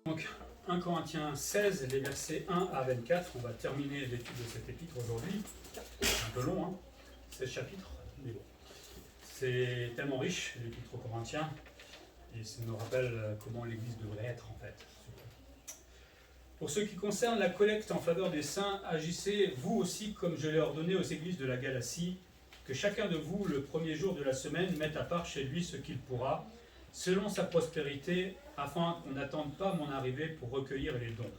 Donc 1 Corinthiens 16, les versets 1 à 24, on va terminer l'étude de cet épître aujourd'hui. C'est un peu long, hein, 16 chapitres, mais bon. C'est tellement riche, l'épître aux Corinthiens, et ça nous rappelle comment l'Église devrait être en fait. Pour ce qui concerne la collecte en faveur des saints, agissez vous aussi comme je l'ai ordonné aux églises de la Galatie, que chacun de vous, le premier jour de la semaine, mette à part chez lui ce qu'il pourra, selon sa prospérité, afin qu'on n'attende pas mon arrivée pour recueillir les dons.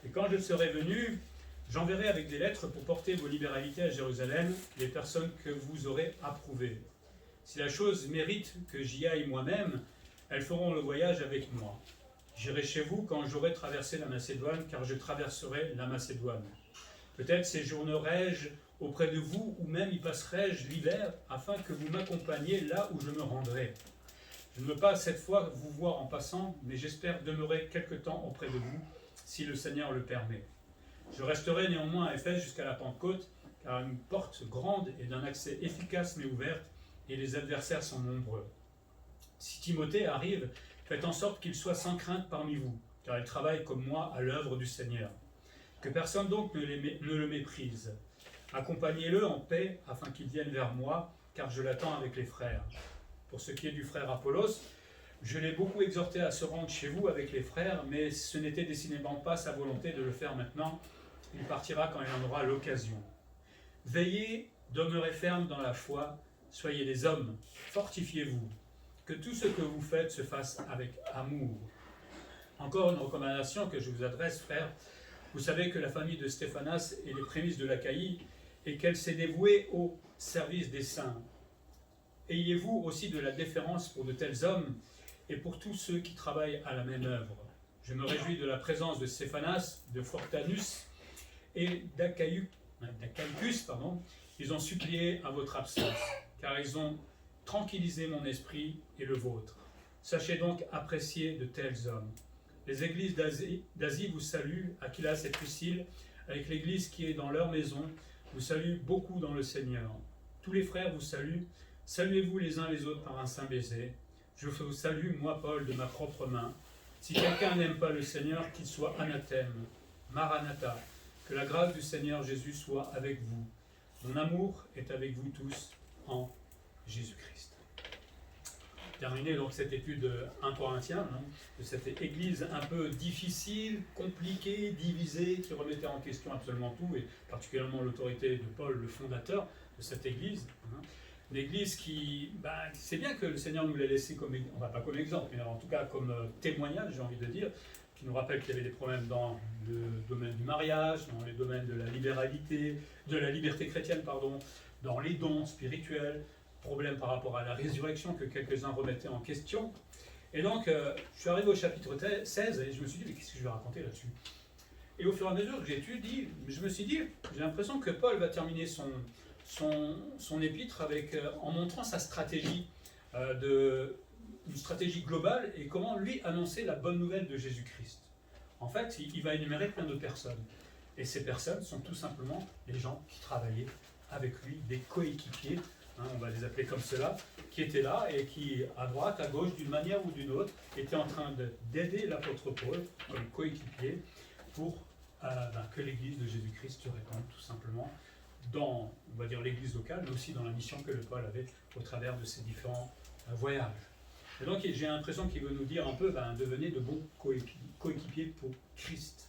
Et quand je serai venu, j'enverrai avec des lettres pour porter vos libéralités à Jérusalem les personnes que vous aurez approuvées. Si la chose mérite que j'y aille moi-même, elles feront le voyage avec moi. J'irai chez vous quand j'aurai traversé la Macédoine, car je traverserai la Macédoine. Peut-être séjournerai-je auprès de vous, ou même y passerai-je l'hiver, afin que vous m'accompagniez là où je me rendrai. Je ne veux pas cette fois vous voir en passant, mais j'espère demeurer quelque temps auprès de vous, si le Seigneur le permet. Je resterai néanmoins à Éphèse jusqu'à la Pentecôte, car une porte grande et d'un accès efficace m'est ouverte, et les adversaires sont nombreux. Si Timothée arrive, faites en sorte qu'il soit sans crainte parmi vous, car il travaille comme moi à l'œuvre du Seigneur. Que personne donc ne le méprise. Accompagnez-le en paix, afin qu'il vienne vers moi, car je l'attends avec les frères. Pour ce qui est du frère Apollos, je l'ai beaucoup exhorté à se rendre chez vous avec les frères, mais ce n'était décidément pas sa volonté de le faire maintenant. Il partira quand il en aura l'occasion. Veillez, demeurez fermes dans la foi, soyez des hommes, fortifiez-vous. Que tout ce que vous faites se fasse avec amour. Encore une recommandation que je vous adresse, frères. Vous savez que la famille de Stéphanas est les prémices de l'Achaïe et qu'elle s'est dévouée au service des saints. Ayez-vous aussi de la déférence pour de tels hommes et pour tous ceux qui travaillent à la même œuvre. Je me réjouis de la présence de Stéphanas, de Fortanus et d'Achaïcus, Ils ont supplié à votre absence, car ils ont tranquillisé mon esprit et le vôtre. Sachez donc apprécier de tels hommes. Les églises d'Asie vous saluent, Aquilas et Priscille, avec l'église qui est dans leur maison, vous saluent beaucoup dans le Seigneur. Tous les frères vous saluent, saluez-vous les uns les autres par un saint baiser. Je vous salue, moi Paul, de ma propre main. Si quelqu'un n'aime pas le Seigneur, qu'il soit anathème. Maranatha, que la grâce du Seigneur Jésus soit avec vous. Mon amour est avec vous tous en Jésus-Christ. Terminé donc cette étude 1 Corinthiens, de cette église un peu difficile, compliquée, divisée, qui remettait en question absolument tout, et particulièrement l'autorité de Paul, le fondateur de cette église. Une église qui, c'est bien que le Seigneur nous l'ait laissé comme, pas comme exemple, mais en tout cas comme témoignage, j'ai envie de dire, qui nous rappelle qu'il y avait des problèmes dans le domaine du mariage, dans les domaines de la libéralité, de la liberté chrétienne, dans les dons spirituels, problème par rapport à la résurrection que quelques-uns remettaient en question. Et donc, je suis arrivé au chapitre 16 et je me suis dit, mais qu'est-ce que je vais raconter là-dessus? Et au fur et à mesure que j'étudie, je me suis dit, j'ai l'impression que Paul va terminer son épître en montrant sa stratégie, une stratégie globale et comment lui annoncer la bonne nouvelle de Jésus-Christ. En fait, il va énumérer plein de personnes. Et ces personnes sont tout simplement les gens qui travaillaient avec lui, des coéquipiers, on va les appeler comme cela, qui étaient là et qui, à droite, à gauche, d'une manière ou d'une autre, étaient en train d'aider l'apôtre Paul, comme coéquipier, pour que l'église de Jésus-Christ se répande tout simplement dans, on va dire, l'église locale, mais aussi dans la mission que le Paul avait au travers de ses différents voyages. Et donc j'ai l'impression qu'il veut nous dire un peu, devenez de bons coéquipiers pour Christ.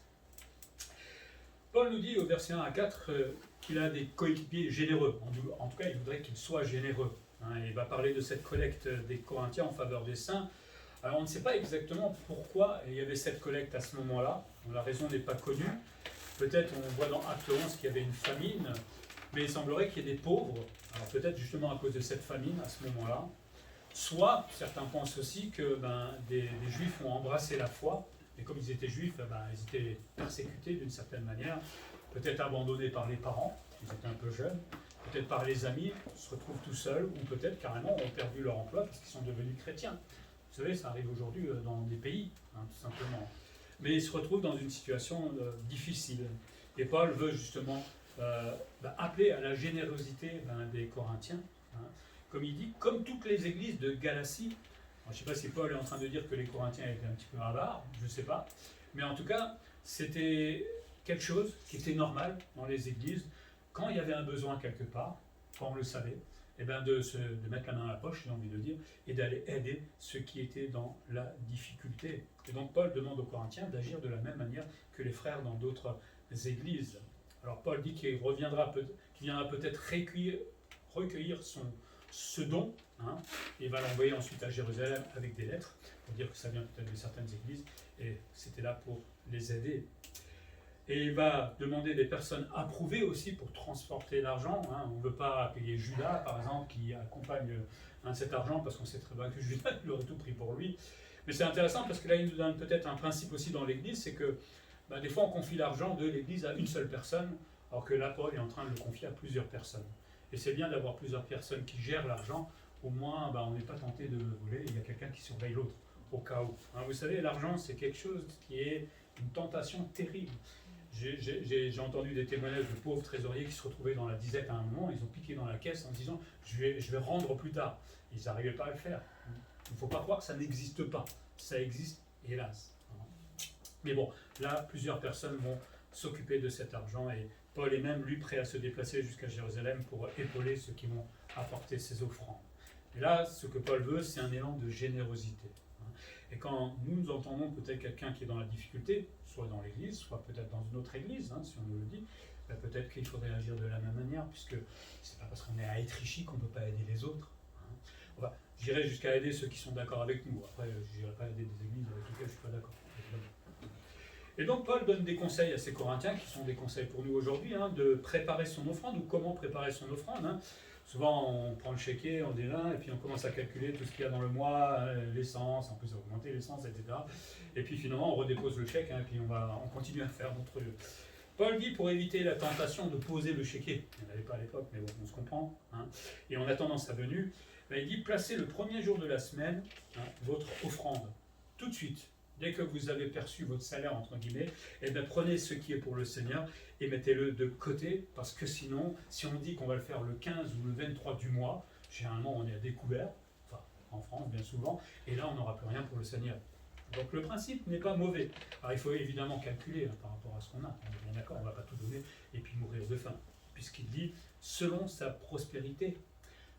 Paul nous dit au verset 1 à 4 qu'il a des coéquipiers généreux. En tout cas, il voudrait qu'ils soient généreux. Il va parler de cette collecte des Corinthiens en faveur des saints. Alors, on ne sait pas exactement pourquoi il y avait cette collecte à ce moment-là. La raison n'est pas connue. Peut-être, on voit dans Acte 11 qu'il y avait une famine, mais il semblerait qu'il y ait des pauvres. Alors peut-être justement à cause de cette famine à ce moment-là. Soit, certains pensent aussi que des Juifs ont embrassé la foi, et comme ils étaient Juifs, ils étaient persécutés d'une certaine manière, peut-être abandonnés par les parents, ils étaient un peu jeunes, peut-être par les amis, se retrouvent tout seuls, ou peut-être carrément ont perdu leur emploi parce qu'ils sont devenus chrétiens. Vous savez, ça arrive aujourd'hui dans des pays, tout simplement. Mais ils se retrouvent dans une situation difficile. Et Paul veut justement appeler à la générosité des Corinthiens. Comme il dit, comme toutes les églises de Galatie, Je ne sais pas si Paul est en train de dire que les Corinthiens étaient un petit peu avares, je ne sais pas. Mais en tout cas, c'était quelque chose qui était normal dans les églises. Quand il y avait un besoin quelque part, quand on le savait, eh ben de mettre la main à la poche, j'ai envie de dire, et d'aller aider ceux qui étaient dans la difficulté. Et donc Paul demande aux Corinthiens d'agir de la même manière que les frères dans d'autres églises. Alors Paul dit qu'il viendra peut-être recueillir ce don, hein, et va l'envoyer ensuite à Jérusalem avec des lettres, pour dire que ça vient peut-être de certaines églises, et c'était là pour les aider. Et il va demander des personnes approuvées aussi pour transporter l'argent. Hein. On ne veut pas payer Judas, par exemple, qui accompagne cet argent, parce qu'on sait très bien que Judas il aurait tout pris pour lui. Mais c'est intéressant parce que là, il nous donne peut-être un principe aussi dans l'Église, c'est que des fois, on confie l'argent de l'Église à une seule personne, alors que là, Paul est en train de le confier à plusieurs personnes. Et c'est bien d'avoir plusieurs personnes qui gèrent l'argent, au moins on n'est pas tenté de voler, il y a quelqu'un qui surveille l'autre, au cas où. Hein, vous savez, l'argent, c'est quelque chose qui est une tentation terrible. J'ai entendu des témoignages de pauvres trésoriers qui se retrouvaient dans la disette à un moment, ils ont piqué dans la caisse en disant je vais rendre plus tard. Ils n'arrivaient pas à le faire. Il ne faut pas croire que ça n'existe pas. Ça existe, hélas. Mais bon, là, plusieurs personnes vont s'occuper de cet argent et Paul est même, lui, prêt à se déplacer jusqu'à Jérusalem pour épauler ceux qui vont apporter ses offrandes. Et là, ce que Paul veut, c'est un élan de générosité. Et quand nous entendons peut-être quelqu'un qui est dans la difficulté, soit dans l'église, soit peut-être dans une autre église, si on nous le dit, peut-être qu'il faudrait agir de la même manière, puisque c'est pas parce qu'on est à Étrichy qu'on ne peut pas aider les autres. Enfin, j'irai jusqu'à aider ceux qui sont d'accord avec nous. Après, je n'irai pas aider des églises avec lesquelles je ne suis pas d'accord. Et donc Paul donne des conseils à ces Corinthiens, qui sont des conseils pour nous aujourd'hui, de préparer son offrande, ou comment préparer son offrande. Souvent, on prend le chéquier, on délingue, et puis on commence à calculer tout ce qu'il y a dans le mois, l'essence, en plus ça va augmenter l'essence, etc. Et puis finalement, on redépose le chèque, et puis on continue à faire notre jeu. Paul dit, pour éviter la tentation de poser le chéquier, il n'y en avait pas à l'époque, mais bon, on se comprend, et en attendant sa venue, il dit, placez le premier jour de la semaine votre offrande, tout de suite. Dès que vous avez perçu votre salaire, entre guillemets, prenez ce qui est pour le Seigneur et mettez-le de côté, parce que sinon, si on dit qu'on va le faire le 15 ou le 23 du mois, généralement on est à découvert, enfin en France bien souvent, et là on n'aura plus rien pour le Seigneur. Donc le principe n'est pas mauvais. Alors il faut évidemment calculer par rapport à ce qu'on a. On est bien d'accord, on ne va pas tout donner et puis mourir de faim. Puisqu'il dit, selon sa prospérité.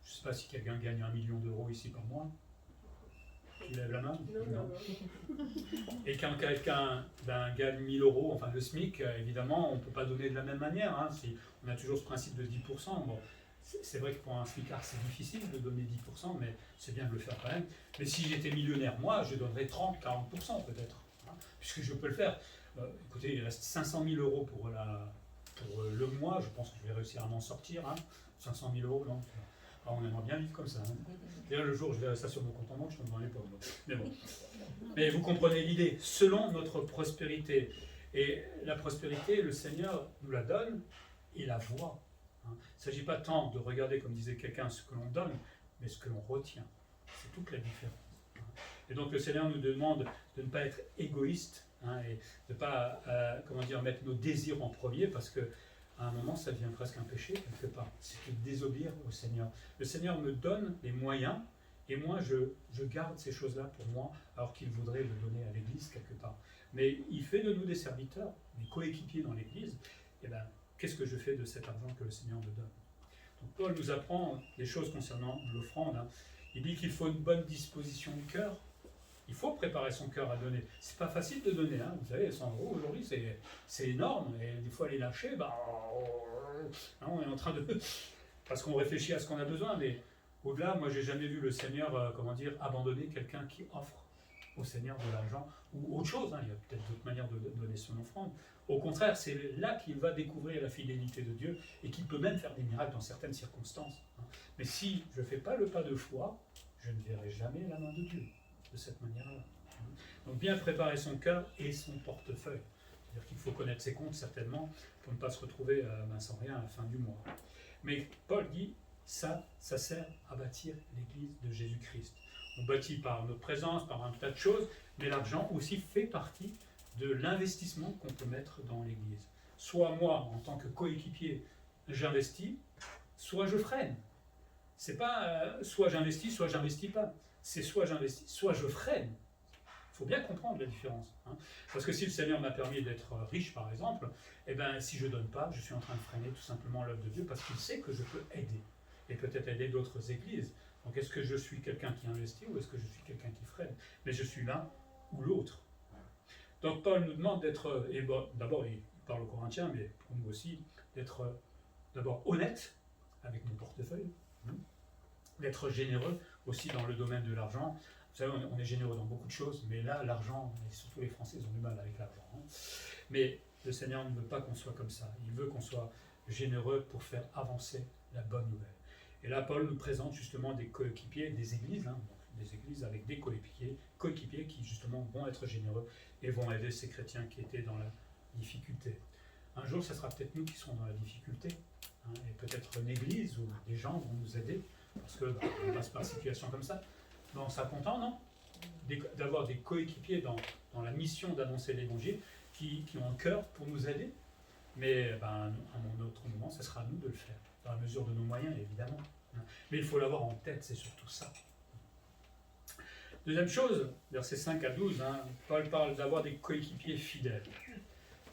Je ne sais pas si quelqu'un gagne 1 million d'euros ici par mois. Qui lève la main? Non. Et quand quelqu'un gagne 1000 euros, enfin le SMIC, évidemment, on ne peut pas donner de la même manière. Si on a toujours ce principe de 10%. Bon, c'est vrai que pour un SMICard, c'est difficile de donner 10%, mais c'est bien de le faire quand même. Mais si j'étais millionnaire, moi, je donnerais 30-40% peut-être, puisque je peux le faire. Écoutez, il reste 500 000 euros pour le mois. Je pense que je vais réussir à m'en sortir. 500 000 euros, non. Alors, on aimerait bien vivre comme ça. D'ailleurs, le jour où je verrai ça sur mon compte en banque, je tombe dans les pommes. Mais bon. Mais vous comprenez l'idée. Selon notre prospérité. Et la prospérité, le Seigneur nous la donne et la voit. Il ne s'agit pas tant de regarder, comme disait quelqu'un, ce que l'on donne, mais ce que l'on retient. C'est toute la différence. Et donc, le Seigneur nous demande de ne pas être égoïste et de ne pas mettre nos désirs en premier, parce que à un moment, ça devient presque un péché, quelque part. C'est de désobéir au Seigneur. Le Seigneur me donne les moyens, et moi, je garde ces choses-là pour moi, alors qu'il voudrait le donner à l'Église, quelque part. Mais il fait de nous des serviteurs, des coéquipiers dans l'Église. Et qu'est-ce que je fais de cet argent que le Seigneur me donne? Donc, Paul nous apprend des choses concernant l'offrande. Il dit qu'il faut une bonne disposition de cœur. Il faut préparer son cœur à donner. C'est pas facile de donner, Vous savez, 100 euros aujourd'hui, c'est énorme. Et des fois, les lâcher, on est en train de... Parce qu'on réfléchit à ce qu'on a besoin. Mais au-delà, moi, j'ai jamais vu le Seigneur, abandonner quelqu'un qui offre au Seigneur de l'argent ou autre chose. Il y a peut-être d'autres manières de donner son offrande. Au contraire, c'est là qu'il va découvrir la fidélité de Dieu et qu'il peut même faire des miracles dans certaines circonstances. Mais si je ne fais pas le pas de foi, je ne verrai jamais la main de Dieu de cette manière-là. Donc bien préparer son cœur et son portefeuille. C'est-à-dire qu'il faut connaître ses comptes certainement pour ne pas se retrouver sans rien à la fin du mois. Mais Paul dit, ça sert à bâtir l'Église de Jésus-Christ. On bâtit par notre présence, par un tas de choses, mais l'argent aussi fait partie de l'investissement qu'on peut mettre dans l'Église. Soit moi, en tant que coéquipier, j'investis, soit je freine. C'est pas soit j'investis pas. c'est soit j'investis, soit je freine. Il faut bien comprendre la différence. Hein. Parce que si le Seigneur m'a permis d'être riche, par exemple, eh ben, si je ne donne pas, je suis en train de freiner tout simplement l'œuvre de Dieu parce qu'il sait que je peux aider. Et peut-être aider d'autres églises. Donc est-ce que je suis quelqu'un qui investit ou est-ce que je suis quelqu'un qui freine? Mais je suis l'un ou l'autre. Donc Paul nous demande d'être, et bon, d'abord il parle aux Corinthiens, mais pour nous aussi, d'être d'abord honnête avec mon portefeuille, d'être généreux aussi dans le domaine de l'argent. Vous savez, on est généreux dans beaucoup de choses, mais là, l'argent, et surtout les Français, ils ont du mal avec l'argent. Hein. Mais le Seigneur ne veut pas qu'on soit comme ça. Il veut qu'on soit généreux pour faire avancer la bonne nouvelle. Et là, Paul nous présente justement des coéquipiers, des églises, hein, des églises avec des coéquipiers qui justement vont être généreux et vont aider ces chrétiens qui étaient dans la difficulté. Un jour, ce sera peut-être nous qui serons dans la difficulté, hein, et peut-être une église ou des gens vont nous aider, parce que on passe par une situation comme ça. On sera content, non? D'avoir des coéquipiers dans la mission d'annoncer l'évangile qui ont un cœur pour nous aider. Mais à un autre moment, ce sera à nous de le faire, dans la mesure de nos moyens, évidemment. Mais il faut l'avoir en tête, c'est surtout ça. Deuxième chose, versets 5 à 12, hein, Paul parle d'avoir des coéquipiers fidèles.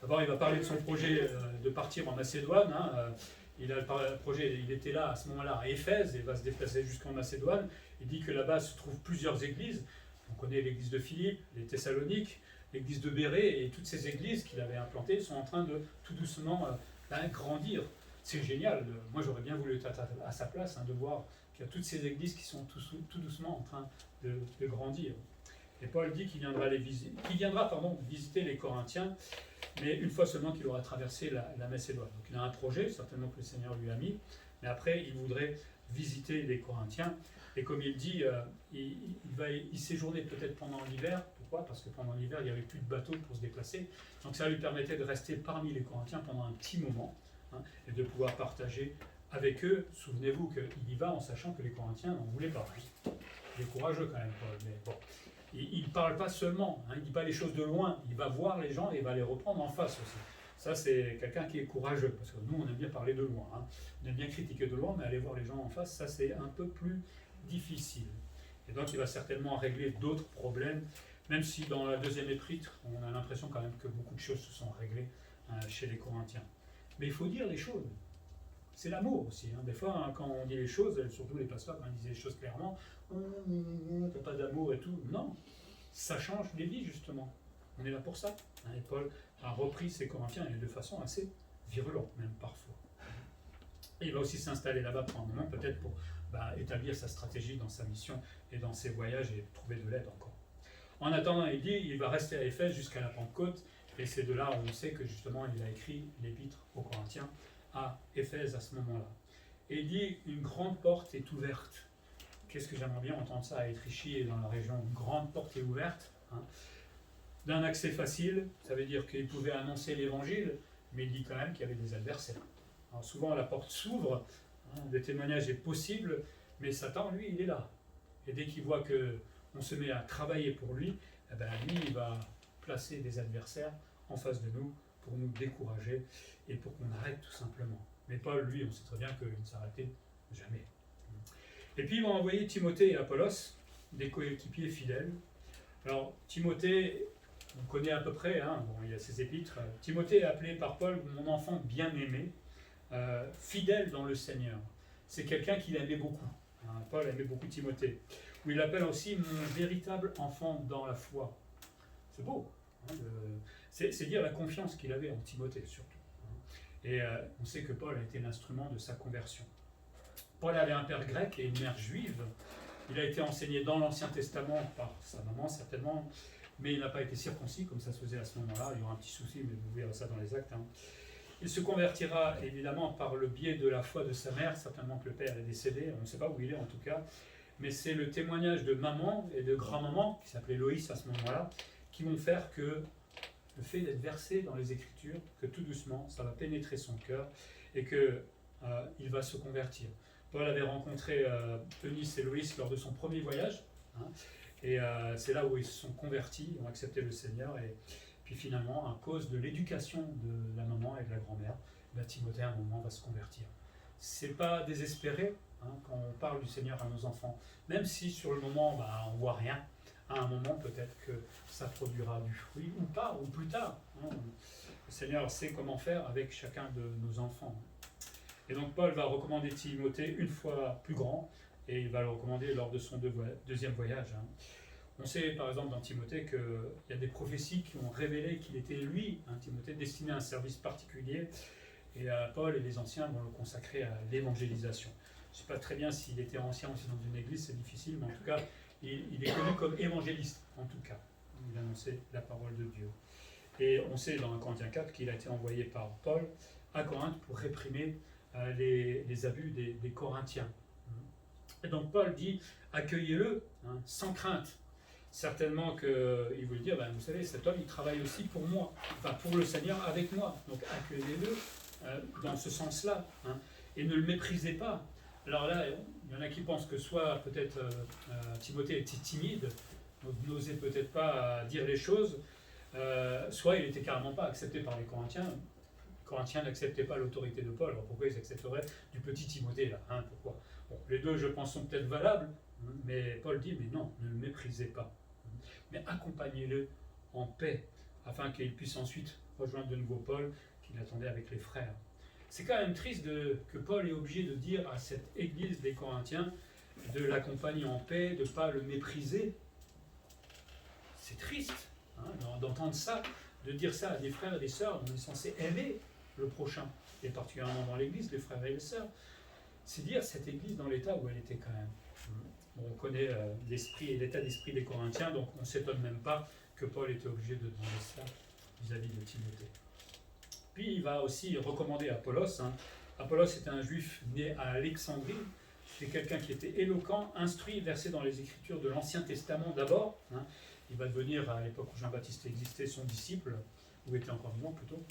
D'abord, il va parler de son projet de partir en Macédoine. Hein, il a le projet, il était là à ce moment-là à Éphèse et va se déplacer jusqu'en Macédoine. Il dit que là-bas se trouvent plusieurs églises. On connaît l'église de Philippe, les Thessaloniques, l'église de Bérée, et toutes ces églises qu'il avait implantées sont en train de tout doucement grandir. C'est génial. Moi, j'aurais bien voulu être à sa place, hein, de voir qu'il y a toutes ces églises qui sont tout doucement en train de grandir. Et Paul dit qu'il viendra visiter les Corinthiens, mais une fois seulement qu'il aura traversé la Macédoine. Donc il a un projet, certainement que le Seigneur lui a mis, mais après il voudrait visiter les Corinthiens. Et comme il dit, il va y séjourner peut-être pendant l'hiver. Pourquoi? Parce que pendant l'hiver, il n'y avait plus de bateaux pour se déplacer. Donc ça lui permettait de rester parmi les Corinthiens pendant un petit moment, hein, et de pouvoir partager avec eux. Souvenez-vous qu'il y va en sachant que les Corinthiens n'en voulaient pas. Hein. Il est courageux quand même, Paul, mais bon. Il ne parle pas seulement, hein, il ne dit pas les choses de loin, il va voir les gens et il va les reprendre en face aussi. Ça, c'est quelqu'un qui est courageux, parce que nous, on aime bien parler de loin. Hein. On aime bien critiquer de loin, mais aller voir les gens en face, ça, c'est un peu plus difficile. Et donc, il va certainement régler d'autres problèmes, même si dans la deuxième épître, on a l'impression quand même que beaucoup de choses se sont réglées chez les Corinthiens. Mais il faut dire les choses. C'est l'amour aussi. Hein. Des fois, hein, quand on dit les choses, surtout les pasteurs, quand ils disent les choses clairement, t'as pas d'amour et tout. Non, ça change les vies, justement. On est là pour ça. Hein. Et Paul a repris ces Corinthiens de façon assez virulente, même parfois. Et il va aussi s'installer là-bas pour un moment, peut-être pour établir sa stratégie dans sa mission et dans ses voyages et trouver de l'aide encore. En attendant, il dit il va rester à Éphèse jusqu'à la Pentecôte, et c'est de là où on sait que justement il a écrit l'épître aux Corinthiens à Éphèse à ce moment-là. Et il dit une grande porte est ouverte. Qu'est-ce que j'aimerais bien entendre ça à Étrichy et dans la région. Une grande porte est ouverte, hein, d'un accès facile. Ça veut dire qu'il pouvait annoncer l'évangile, mais il dit quand même qu'il y avait des adversaires. Alors souvent la porte s'ouvre, hein, le témoignage est possible, mais Satan, lui, il est là. Et dès qu'il voit qu'on se met à travailler pour lui, lui, il va placer des adversaires en face de nous pour nous décourager et pour qu'on arrête tout simplement. Mais Paul, lui, on sait très bien qu'il ne s'arrêtait jamais. Et puis, il va envoyer Timothée et Apollos, des coéquipiers fidèles. Alors, Timothée, on connaît à peu près, hein, il y a ses épîtres. Timothée est appelé par Paul « mon enfant bien-aimé », fidèle dans le Seigneur. C'est quelqu'un qu'il aimait beaucoup. Hein, Paul aimait beaucoup Timothée. Ou il l'appelle aussi « mon véritable enfant dans la foi ». C'est beau. Hein, c'est dire la confiance qu'il avait en Timothée, surtout. Et on sait que Paul a été l'instrument de sa conversion. Paul avait un père grec et une mère juive. Il a été enseigné dans l'Ancien Testament par sa maman, certainement, mais il n'a pas été circoncis, comme ça se faisait à ce moment-là. Il y aura un petit souci, mais vous verrez ça dans les actes. Hein. Il se convertira évidemment par le biais de la foi de sa mère, certainement que le père est décédé, on ne sait pas où il est en tout cas, mais c'est le témoignage de maman et de grand-maman, qui s'appelait Loïs à ce moment-là, qui vont faire que le fait d'être versé dans les Écritures, que tout doucement, ça va pénétrer son cœur et qu'il va se convertir. Paul avait rencontré Eunice et Loïs lors de son premier voyage, hein, et c'est là où ils se sont convertis, ils ont accepté le Seigneur, et puis finalement, à cause de l'éducation de la maman et de la grand-mère, Timothée à un moment va se convertir. C'est pas désespéré, quand on parle du Seigneur à nos enfants. Même si sur le moment, on ne voit rien, à un moment peut-être que ça produira du fruit, ou pas, ou plus tard. Le Seigneur sait comment faire avec chacun de nos enfants. Et donc Paul va recommander Timothée une fois plus grand, et il va le recommander lors de son deuxième voyage. On sait par exemple dans Timothée qu'il y a des prophéties qui ont révélé qu'il était lui, Timothée, destiné à un service particulier, et Paul et les anciens vont le consacrer à l'évangélisation. Je ne sais pas très bien s'il était ancien aussi dans une église, c'est difficile, mais en tout cas, il est connu comme évangéliste, en tout cas. Il annonçait la parole de Dieu. Et on sait dans 1 Corinthiens 4 qu'il a été envoyé par Paul à Corinthe pour réprimer les abus des Corinthiens. Et donc Paul dit, accueillez-le sans crainte. Certainement qu'il veut dire, vous savez, cet homme, il travaille aussi pour moi, enfin pour le Seigneur avec moi. Donc accueillez-le dans ce sens-là. Et ne le méprisez pas. Alors là, il y en a qui pensent que soit peut-être Timothée était timide, donc n'osait peut-être pas dire les choses, soit il n'était carrément pas accepté par les Corinthiens. Les Corinthiens n'acceptaient pas l'autorité de Paul. Alors pourquoi ils accepteraient du petit Timothée là Pourquoi les deux, je pense, sont peut-être valables, mais Paul dit, mais non, ne le méprisez pas. Mais accompagnez-le en paix, afin qu'il puisse ensuite rejoindre de nouveau Paul, qui l'attendait avec les frères. C'est quand même triste que Paul est obligé de dire à cette église des Corinthiens de l'accompagner en paix, de ne pas le mépriser. C'est triste d'entendre ça, de dire ça à des frères et des sœurs. On est censé aimer le prochain, et particulièrement dans l'église, les frères et les sœurs. C'est dire cette église dans l'état où elle était quand même. On connaît l'esprit et l'état d'esprit des Corinthiens, donc on ne s'étonne même pas que Paul était obligé de demander ça vis-à-vis de Timothée. Puis il va aussi recommander Apollos. Apollos était un juif né à Alexandrie. C'était quelqu'un qui était éloquent, instruit, versé dans les Écritures de l'Ancien Testament d'abord. Il va devenir, à l'époque où Jean-Baptiste existait, son disciple, ou était encore vivant plutôt.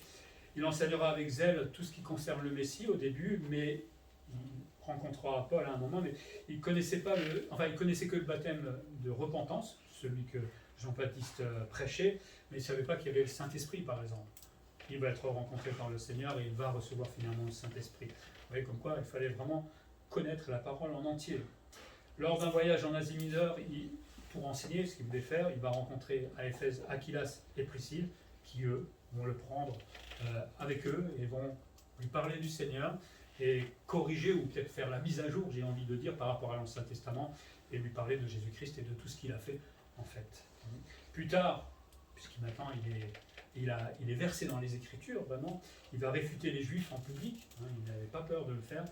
Il enseignera avec zèle tout ce qui concerne le Messie au début, mais il rencontrera Paul à un moment, mais il connaissait que le baptême de repentance, celui que Jean-Baptiste prêchait, mais il ne savait pas qu'il y avait le Saint-Esprit, par exemple. Il va être rencontré par le Seigneur et il va recevoir finalement le Saint-Esprit. Vous voyez comme quoi il fallait vraiment connaître la parole en entier. Lors d'un voyage en Asie mineure, pour enseigner ce qu'il voulait faire, il va rencontrer à Éphèse Aquilas et Priscille, qui eux vont le prendre avec eux et vont lui parler du Seigneur et corriger ou peut-être faire la mise à jour, j'ai envie de dire, par rapport à l'Ancien Testament et lui parler de Jésus-Christ et de tout ce qu'il a fait en fait. Plus tard, puisqu'il maintenant il est versé dans les Écritures, vraiment, il va réfuter les Juifs en public, il n'avait pas peur de le faire,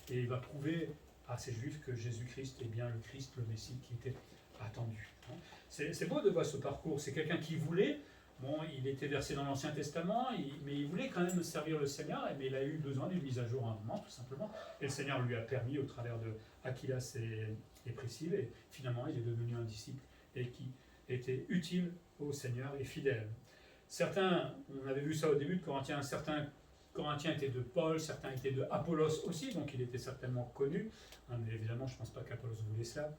et il va prouver à ces Juifs que Jésus-Christ est bien le Christ, le Messie qui était attendu. C'est beau de voir ce parcours, c'est quelqu'un qui voulait. Il était versé dans l'Ancien Testament, mais il voulait quand même servir le Seigneur, mais il a eu besoin d'une mise à jour à un moment, tout simplement. Et le Seigneur lui a permis, au travers de Aquilas et Priscille, et finalement il est devenu un disciple et qui était utile au Seigneur et fidèle. Certains, on avait vu ça au début de Corinthiens, certains Corinthiens étaient de Paul, certains étaient de Apollos aussi, donc il était certainement connu, mais évidemment je ne pense pas qu'Apollos voulait cela.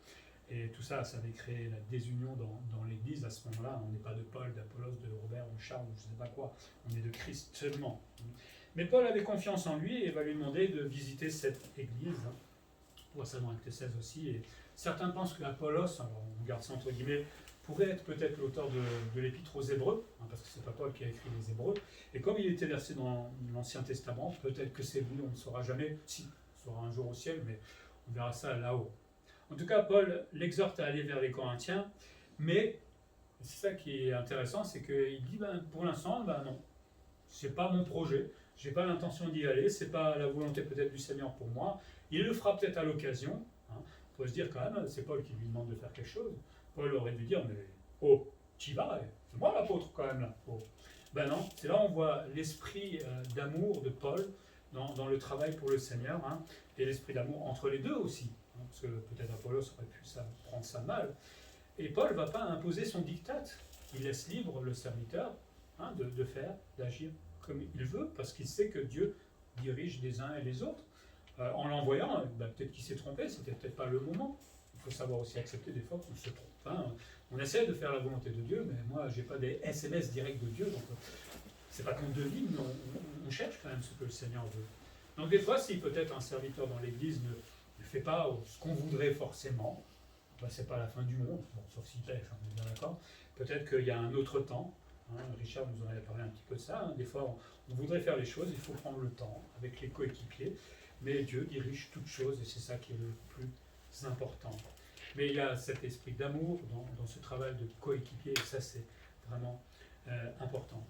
Et tout ça, ça avait créé la désunion dans l'Église. À ce moment-là, on n'est pas de Paul, d'Apollos, de Robert, de Charles, je ne sais pas quoi. On est de Christ seulement. Mais Paul avait confiance en lui et va lui demander de visiter cette Église. On voit ça dans Actes 16 aussi. Et certains pensent que Apollos, alors on garde ça entre guillemets, pourrait être peut-être l'auteur de l'Épître aux Hébreux, parce que c'est pas Paul qui a écrit les Hébreux. Et comme il était versé dans l'Ancien Testament, peut-être que c'est lui, on ne saura jamais. Si, on saura un jour au ciel, mais on verra ça là-haut. En tout cas, Paul l'exhorte à aller vers les Corinthiens, mais c'est ça qui est intéressant, c'est qu'il dit, pour l'instant, non, c'est pas mon projet, j'ai pas l'intention d'y aller, c'est pas la volonté peut-être du Seigneur pour moi, il le fera peut-être à l'occasion, on peut se dire quand même, c'est Paul qui lui demande de faire quelque chose, Paul aurait dû dire, mais t'y vas, c'est moi l'apôtre quand même là, non, c'est là où on voit l'esprit d'amour de Paul dans le travail pour le Seigneur, et l'esprit d'amour entre les deux aussi. Parce que peut-être Apollos aurait pu prendre ça mal. Et Paul ne va pas imposer son diktat. Il laisse libre le serviteur de faire, d'agir comme il veut, parce qu'il sait que Dieu dirige les uns et les autres. En l'envoyant, peut-être qu'il s'est trompé, c'était peut-être pas le moment. Il faut savoir aussi accepter des fois qu'on se trompe. On essaie de faire la volonté de Dieu, mais moi, je n'ai pas des SMS directs de Dieu, donc c'est pas qu'on devine, mais on cherche quand même ce que le Seigneur veut. Donc des fois, si peut-être un serviteur dans l'Église ne fait fait pas ce qu'on voudrait forcément, ben, c'est pas la fin du monde, bon, sauf s'il pêche, on est bien d'accord. Peut-être qu'il y a un autre temps. Hein, Richard nous en avait parlé un petit peu de ça. Hein. Des fois, on voudrait faire les choses, il faut prendre le temps avec les coéquipiers. Mais Dieu dirige toutes choses et c'est ça qui est le plus important. Mais il y a cet esprit d'amour dans ce travail de coéquipier et ça, c'est vraiment important.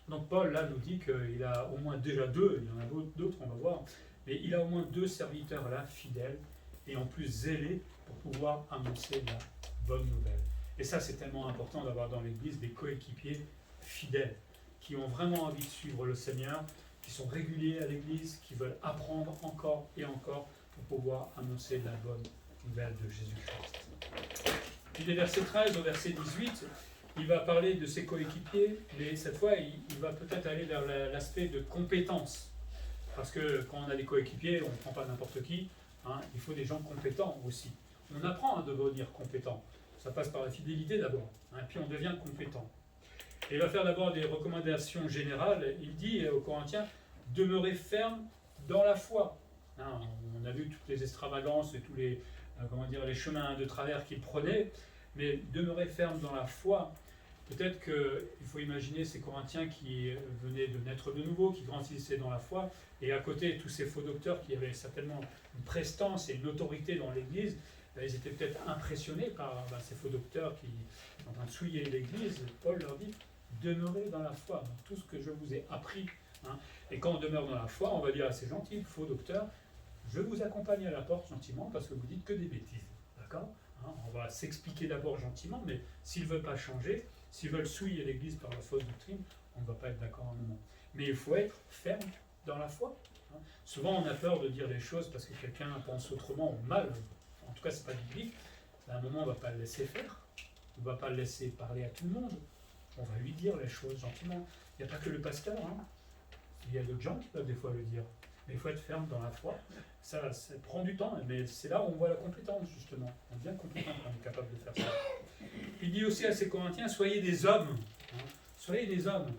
Donc Paul, là, nous dit qu'il a au moins déjà deux, il y en a d'autres, on va voir, mais il a au moins deux serviteurs là, fidèles et en plus zélés pour pouvoir annoncer la bonne nouvelle. Et ça, c'est tellement important d'avoir dans l'Église des coéquipiers fidèles, qui ont vraiment envie de suivre le Seigneur, qui sont réguliers à l'Église, qui veulent apprendre encore et encore pour pouvoir annoncer la bonne nouvelle de Jésus-Christ. Puis des versets 13 au verset 18, il va parler de ses coéquipiers, mais cette fois, il va peut-être aller vers l'aspect de compétence. Parce que quand on a des coéquipiers, on ne prend pas n'importe qui, hein, il faut des gens compétents aussi. On apprend à devenir compétent. Ça passe par la fidélité d'abord, hein, puis on devient compétent. Et il va faire d'abord des recommandations générales. Il dit aux Corinthiens, demeurez fermes dans la foi. Hein, on a vu toutes les extravagances et tous les, les chemins de travers qu'il prenait, mais demeurez fermes dans la foi. Peut-être qu'il faut imaginer ces Corinthiens qui venaient de naître de nouveau, qui grandissaient dans la foi, et à côté tous ces faux docteurs qui avaient certainement une prestance et une autorité dans l'Église. Ils étaient peut-être impressionnés par ces faux docteurs qui sont en train de souiller l'Église. Paul leur dit, demeurez dans la foi, dans tout ce que je vous ai appris. Hein. Et quand on demeure dans la foi, on va dire à ces gentils faux docteurs, je vous accompagne à la porte gentiment parce que vous dites que des bêtises. D'accord, hein, on va s'expliquer d'abord gentiment, mais s'ils ne veulent pas changer, s'ils veulent souiller l'Église par la fausse doctrine, on ne va pas être d'accord à un moment. Mais il faut être ferme dans la foi. Hein. Souvent, on a peur de dire les choses parce que quelqu'un pense autrement ou mal. En tout cas, ce n'est pas biblique. À un moment, on ne va pas le laisser faire. On ne va pas le laisser parler à tout le monde. On va lui dire les choses gentiment. Il n'y a pas que le pasteur. Hein. Il y a d'autres gens qui peuvent des fois le dire. Mais il faut être ferme dans la foi. Ça prend du temps, mais c'est là où on voit la compétence, justement. On devient compétent quand on est capable de faire ça. Il dit aussi à ses Corinthiens, soyez des hommes. Hein. Soyez des hommes.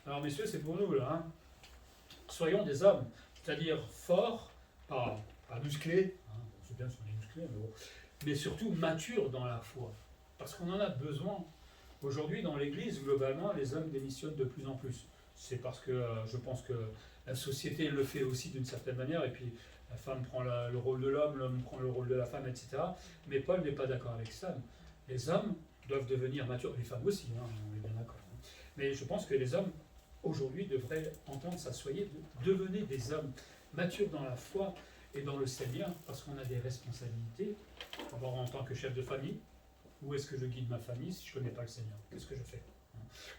Alors, messieurs, c'est pour nous, là. Hein. Soyons des hommes. C'est-à-dire forts, pas musclés. Hein. C'est bien si on est musclés, mais bon. Mais surtout matures dans la foi. Parce qu'on en a besoin. Aujourd'hui, dans l'Église, globalement, les hommes démissionnent de plus en plus. C'est parce que je pense que la société le fait aussi d'une certaine manière, et puis la femme prend le rôle de l'homme prend le rôle de la femme, etc. Mais Paul n'est pas d'accord avec ça. Les hommes doivent devenir matures, les femmes aussi, hein, on est bien d'accord. Mais je pense que les hommes, aujourd'hui, devraient entendre ça. Devenez des hommes matures dans la foi et dans le Seigneur, parce qu'on a des responsabilités. D'abord en tant que chef de famille, où est-ce que je guide ma famille si je ne connais pas le Seigneur? Qu'est-ce que je fais?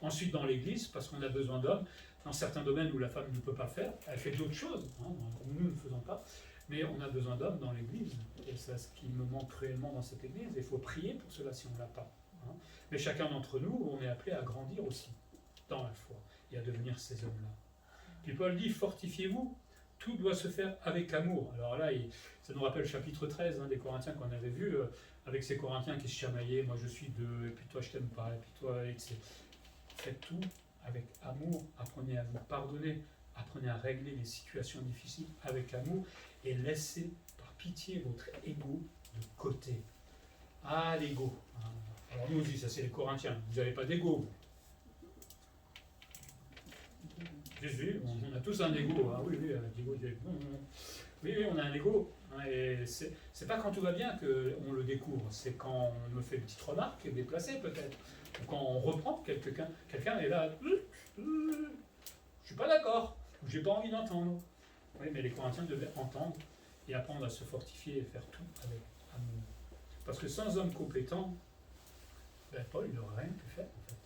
Ensuite, dans l'Église, parce qu'on a besoin d'hommes, dans certains domaines où la femme ne peut pas faire, elle fait d'autres choses, hein, où nous ne faisons pas, mais on a besoin d'hommes dans l'Église, et c'est ce qui me manque réellement dans cette Église, il faut prier pour cela si on ne l'a pas. Hein. Mais chacun d'entre nous, on est appelé à grandir aussi dans la foi, et à devenir ces hommes-là. Puis Paul dit, fortifiez-vous, tout doit se faire avec amour. Alors là, ça nous rappelle le chapitre 13 des Corinthiens qu'on avait vu, avec ces Corinthiens qui se chamaillaient, moi je suis d'eux, et puis toi je t'aime pas, et puis toi, etc. Faites tout avec amour, apprenez à vous pardonner, apprenez à régler les situations difficiles avec amour, et laissez par pitié votre ego de côté. Ah, l'ego. Alors nous aussi, ça c'est les Corinthiens, vous n'avez pas d'ego. Jésus, on a tous un ego. Ah oui, oui, un ego. Oui, on a un ego. Et c'est pas quand tout va bien qu'on le découvre, c'est quand on me fait une petite remarque déplacée peut-être, ou quand on reprend quelqu'un est là, je suis pas d'accord, ou j'ai pas envie d'entendre. Oui, mais les Corinthiens devaient entendre et apprendre à se fortifier et faire tout avec amour. Parce que sans homme compétent, Paul il n'aurait rien pu faire en fait.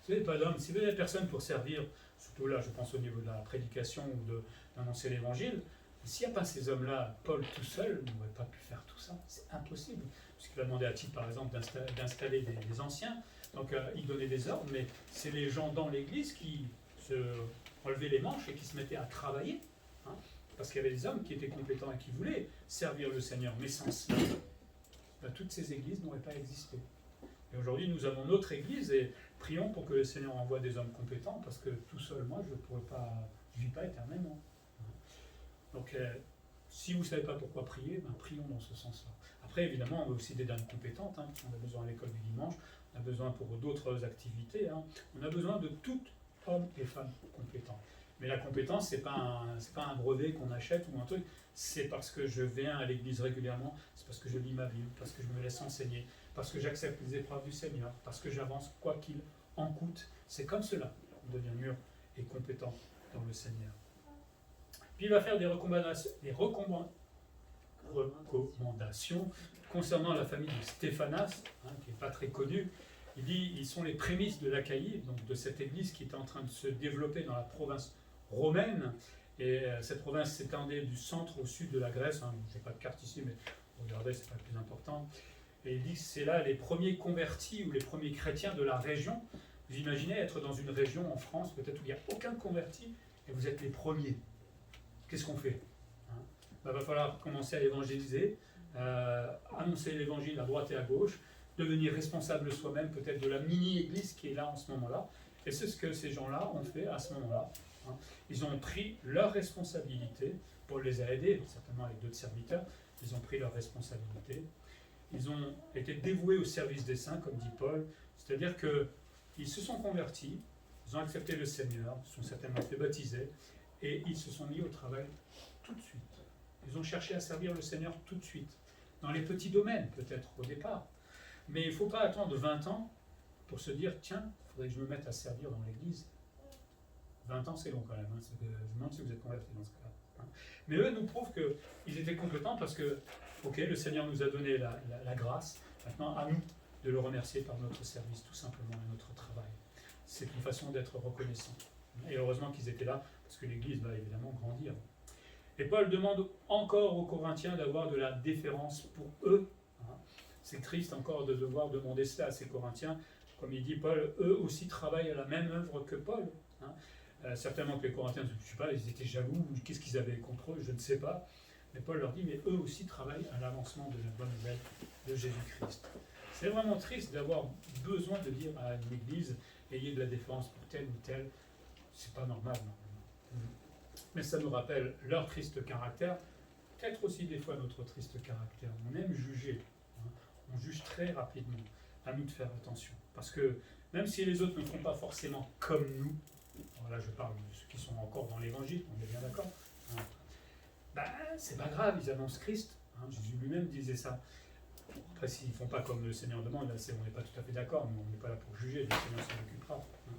Si vous n'avez pas d'homme, si vous n'avez personne pour servir, surtout là je pense au niveau de la prédication ou d'annoncer l'évangile, s'il n'y a pas ces hommes-là, Paul tout seul n'aurait pas pu faire tout ça. C'est impossible. Puisqu'il va demander à Tite, par exemple, d'installer des anciens. Donc, il donnait des ordres, mais c'est les gens dans l'Église qui se relevaient les manches et qui se mettaient à travailler. Hein, parce qu'il y avait des hommes qui étaient compétents et qui voulaient servir le Seigneur. Mais sans cela, toutes ces églises n'auraient pas existé. Et aujourd'hui, nous avons notre Église et prions pour que le Seigneur envoie des hommes compétents, parce que tout seul, moi, je ne vis pas éternellement. Donc, Si vous ne savez pas pourquoi prier, ben, prions dans ce sens-là. Après, évidemment, on veut aussi des dames compétentes. Hein. On a besoin à l'école du dimanche, on a besoin pour d'autres activités. Hein. On a besoin de tout homme et femme compétents. Mais la compétence, ce n'est pas un brevet qu'on achète ou un truc. C'est parce que je viens à l'église régulièrement, c'est parce que je lis ma Bible, parce que je me laisse enseigner, parce que j'accepte les épreuves du Seigneur, parce que j'avance quoi qu'il en coûte. C'est comme cela qu'on devient mûr et compétent dans le Seigneur. Puis il va faire des recommandations concernant la famille de Stéphanas, hein, qui n'est pas très connue. Il dit ils sont les prémices de l'Achaïe, donc de cette église qui est en train de se développer dans la province romaine. Et cette province s'étendait du centre au sud de la Grèce. Hein, je n'ai pas de carte ici, mais regardez, c'est pas le plus important. Et il dit que c'est là les premiers convertis ou les premiers chrétiens de la région. Vous imaginez être dans une région en France, peut-être où il n'y a aucun converti, et vous êtes les premiers. Qu'est-ce qu'on fait? Il va falloir commencer à évangéliser, annoncer l'évangile à droite et à gauche, devenir responsable soi-même peut-être de la mini-église qui est là en ce moment-là. Et c'est ce que ces gens-là ont fait à ce moment-là. Hein. Ils ont pris leur responsabilité. Paul les a aidés, certainement avec d'autres serviteurs. Ils ont pris leur responsabilité. Ils ont été dévoués au service des saints, comme dit Paul. C'est-à-dire qu'ils se sont convertis, ils ont accepté le Seigneur, se sont certainement fait baptiser, et ils se sont mis au travail tout de suite. Ils ont cherché à servir le Seigneur tout de suite. Dans les petits domaines, peut-être, au départ. Mais il ne faut pas attendre 20 ans pour se dire, tiens, il faudrait que je me mette à servir dans l'Église. 20 ans, c'est long quand même. Hein. Je me demande si vous êtes convertis dans ce cas-là. Hein. Mais eux nous prouvent qu'ils étaient compétents parce que, ok, le Seigneur nous a donné la grâce. Maintenant, à nous de le remercier par notre service, tout simplement, et notre travail. C'est une façon d'être reconnaissant. Et heureusement qu'ils étaient là, parce que l'Église va évidemment grandir. Et Paul demande encore aux Corinthiens d'avoir de la déférence pour eux. Hein. C'est triste encore de devoir demander cela à ces Corinthiens. Comme il dit Paul, eux aussi travaillent à la même œuvre que Paul. Hein. Certainement que les Corinthiens, je ne sais pas, ils étaient jaloux, qu'est-ce qu'ils avaient contre eux, je ne sais pas. Mais Paul leur dit, mais eux aussi travaillent à l'avancement de la bonne nouvelle de Jésus-Christ. C'est vraiment triste d'avoir besoin de dire à une église, ayez de la défense pour tel ou tel. C'est pas normal, normalement. Mais ça nous rappelle leur triste caractère, peut-être aussi des fois notre triste caractère. On aime juger, hein. On juge très rapidement. À nous de faire attention. Parce que même si les autres ne font pas forcément comme nous, alors là je parle de ceux qui sont encore dans l'évangile, on est bien d'accord, hein, ben, c'est pas grave, ils annoncent Christ. Hein, Jésus lui-même disait ça. Après, s'ils ne font pas comme le Seigneur demande, là, on n'est pas tout à fait d'accord, mais on n'est pas là pour juger, le Seigneur s'en occupera. Hein.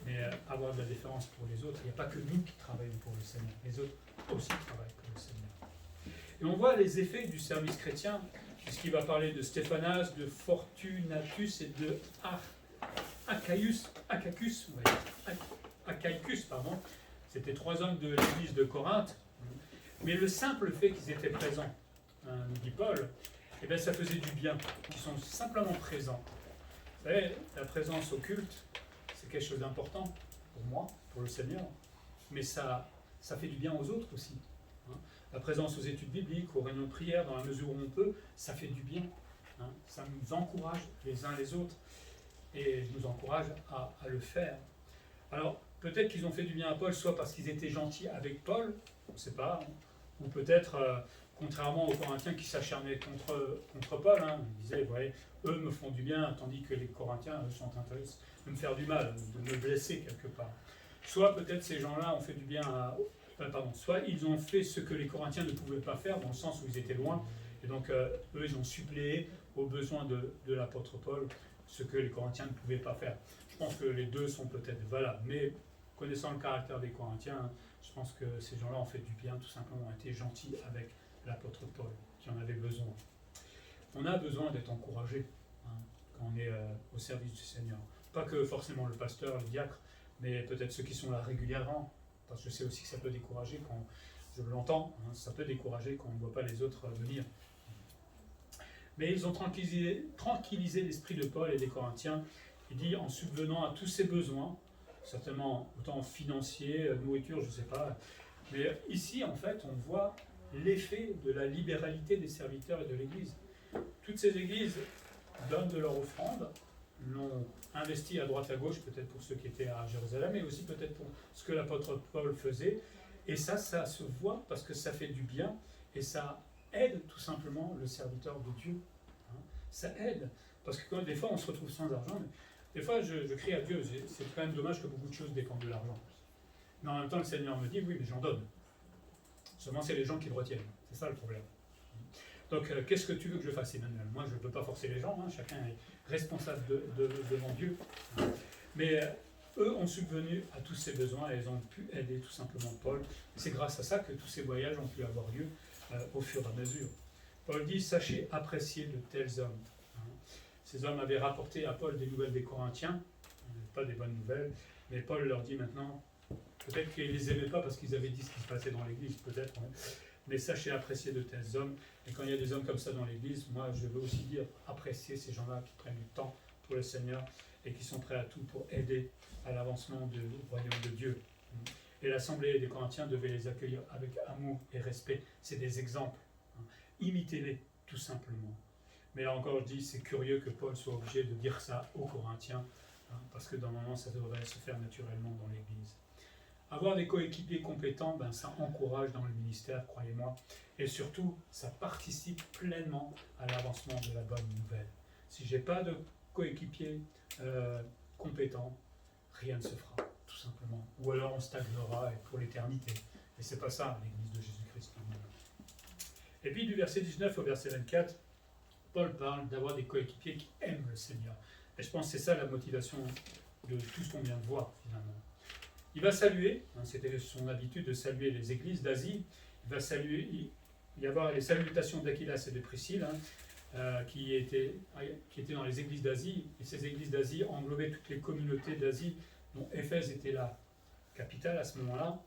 Mais avoir de la déférence pour les autres, il n'y a pas que nous qui travaillons pour le Seigneur, les autres aussi travaillent pour le Seigneur. Et on voit les effets du service chrétien, puisqu'il va parler de Stéphanas, de Fortunatus et de Achaïcus, pardon. C'était 3 hommes de l'église de Corinthe. Mais le simple fait qu'ils étaient présents, nous dit Paul, eh bien, ça faisait du bien, qu'ils sont simplement présents. Vous savez, la présence au culte, c'est quelque chose d'important pour moi, pour le Seigneur, mais ça fait du bien aux autres aussi. Hein. La présence aux études bibliques, aux réunions de prière, dans la mesure où on peut, ça fait du bien. Hein. Ça nous encourage les uns les autres et nous encourage à le faire. Alors, peut-être qu'ils ont fait du bien à Paul, soit parce qu'ils étaient gentils avec Paul, on ne sait pas, hein, ou peut-être, contrairement aux Corinthiens qui s'acharnaient contre Paul, hein, ils disaient, vous voyez, eux me font du bien, tandis que les Corinthiens, eux, sont intéressés de me faire du mal, de me blesser quelque part. Soit peut-être ces gens-là ont fait du bien soit ils ont fait ce que les Corinthiens ne pouvaient pas faire, dans le sens où ils étaient loin, et donc eux, ils ont suppléé aux besoins de l'apôtre Paul, ce que les Corinthiens ne pouvaient pas faire. Je pense que les deux sont peut-être valables, mais connaissant le caractère des Corinthiens, je pense que ces gens-là ont fait du bien, tout simplement, ont été gentils avec l'apôtre Paul, qui en avait besoin. On a besoin d'être encouragé, hein, quand on est au service du Seigneur. Pas que forcément le pasteur, le diacre, mais peut-être ceux qui sont là régulièrement, parce que je sais aussi que ça peut décourager quand, je l'entends, hein, ça peut décourager quand on ne voit pas les autres venir. Mais ils ont tranquillisé l'esprit de Paul et des Corinthiens. Il dit, en subvenant à tous ses besoins, certainement autant financiers, nourriture, je ne sais pas. Mais ici, en fait, on voit l'effet de la libéralité des serviteurs et de l'Église. Toutes ces églises donnent de leur offrande, l'ont investi à droite à gauche, peut-être pour ceux qui étaient à Jérusalem, mais aussi peut-être pour ce que l'apôtre Paul faisait. Et ça se voit parce que ça fait du bien. et ça aide tout simplement le serviteur de Dieu. Hein. Ça aide, parce que des fois on se retrouve sans argent, mais des fois je crie à Dieu, c'est quand même dommage que beaucoup de choses dépendent de l'argent. Mais en même temps le Seigneur me dit, oui mais j'en donne. Seulement c'est les gens qui le retiennent, c'est ça le problème. Donc qu'est-ce que tu veux que je fasse, Emmanuel? Moi je ne peux pas forcer les gens, hein, chacun est responsable devant Dieu. Hein. Mais eux ont subvenu à tous ces besoins et ils ont pu aider tout simplement Paul. C'est grâce à ça que tous ces voyages ont pu avoir lieu au fur et à mesure. Paul dit, sachez apprécier de tels hommes. Hein. Ces hommes avaient rapporté à Paul des nouvelles des Corinthiens, pas des bonnes nouvelles, mais Paul leur dit maintenant, peut-être qu'ils ne les aimaient pas parce qu'ils avaient dit ce qui se passait dans l'église, peut-être, hein, mais sachez apprécier de tels hommes. Et quand il y a des hommes comme ça dans l'église, moi je veux aussi dire apprécier ces gens-là qui prennent du temps pour le Seigneur et qui sont prêts à tout pour aider à l'avancement du royaume de Dieu. Et l'assemblée des Corinthiens devait les accueillir avec amour et respect. C'est des exemples. Imitez-les, tout simplement. Mais là encore, je dis, c'est curieux que Paul soit obligé de dire ça aux Corinthiens, parce que dans le moment, ça devrait se faire naturellement dans l'Église. Avoir des coéquipiers compétents, ça encourage dans le ministère, croyez-moi. Et surtout, ça participe pleinement à l'avancement de la bonne nouvelle. Si je n'ai pas de coéquipiers compétents, rien ne se fera, tout simplement. Ou alors on stagnera pour l'éternité. Et c'est pas ça, l'Église de Jésus-Christ. Et puis du verset 19 au verset 24, Paul parle d'avoir des coéquipiers qui aiment le Seigneur. Et je pense que c'est ça la motivation de tout ce qu'on vient de voir, finalement. Il va saluer, c'était son habitude de saluer les églises d'Asie, il va saluer, il y avoir les salutations d'Aquilas et de Priscille, qui étaient dans les églises d'Asie, et ces églises d'Asie englobaient toutes les communautés d'Asie, dont Éphèse était la capitale à ce moment-là.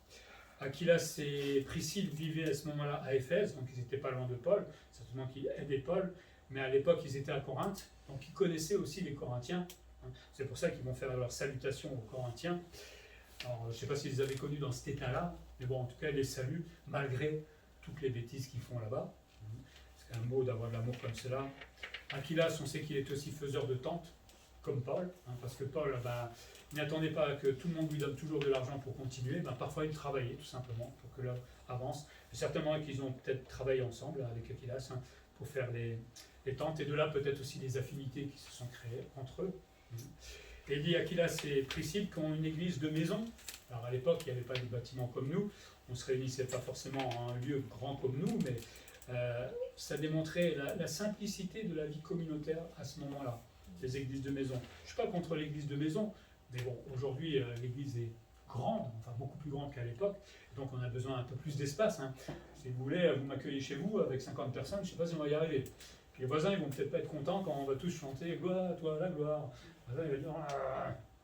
Aquilas et Priscille vivaient à ce moment-là à Éphèse, donc ils n'étaient pas loin de Paul, certainement qu'ils aidaient Paul, mais à l'époque ils étaient à Corinthe, donc ils connaissaient aussi les Corinthiens. C'est pour ça qu'ils vont faire leur salutation aux Corinthiens. Alors, je ne sais pas s'ils les avaient connus dans cet état-là, mais bon, en tout cas, ils les saluent malgré toutes les bêtises qu'ils font là-bas. C'est un mot d'avoir de l'amour comme cela. Aquilas, on sait qu'il est aussi faiseur de tentes, comme Paul, parce que Paul, il n'attendait pas que tout le monde lui donne toujours de l'argent pour continuer. Parfois, il travaillait tout simplement pour que l'œuvre avance. Et certainement qu'ils ont peut-être travaillé ensemble avec Aquilas pour faire les tentes, et de là peut-être aussi des affinités qui se sont créées entre eux. Et il dit Aquilas et Priscille qui ont une église de maison. Alors à l'époque, il n'y avait pas de bâtiment comme nous. On ne se réunissait pas forcément à un lieu grand comme nous, mais ça démontrait la simplicité de la vie communautaire à ce moment-là, les églises de maison. Je ne suis pas contre l'église de maison, mais bon, aujourd'hui, l'église est grande, enfin beaucoup plus grande qu'à l'époque, donc on a besoin un peu plus d'espace. Si vous voulez, vous m'accueillez chez vous avec 50 personnes, je ne sais pas si on va y arriver. Puis les voisins, ils vont peut-être pas être contents quand on va tous chanter « Gloire à toi, la gloire ». Il va dire,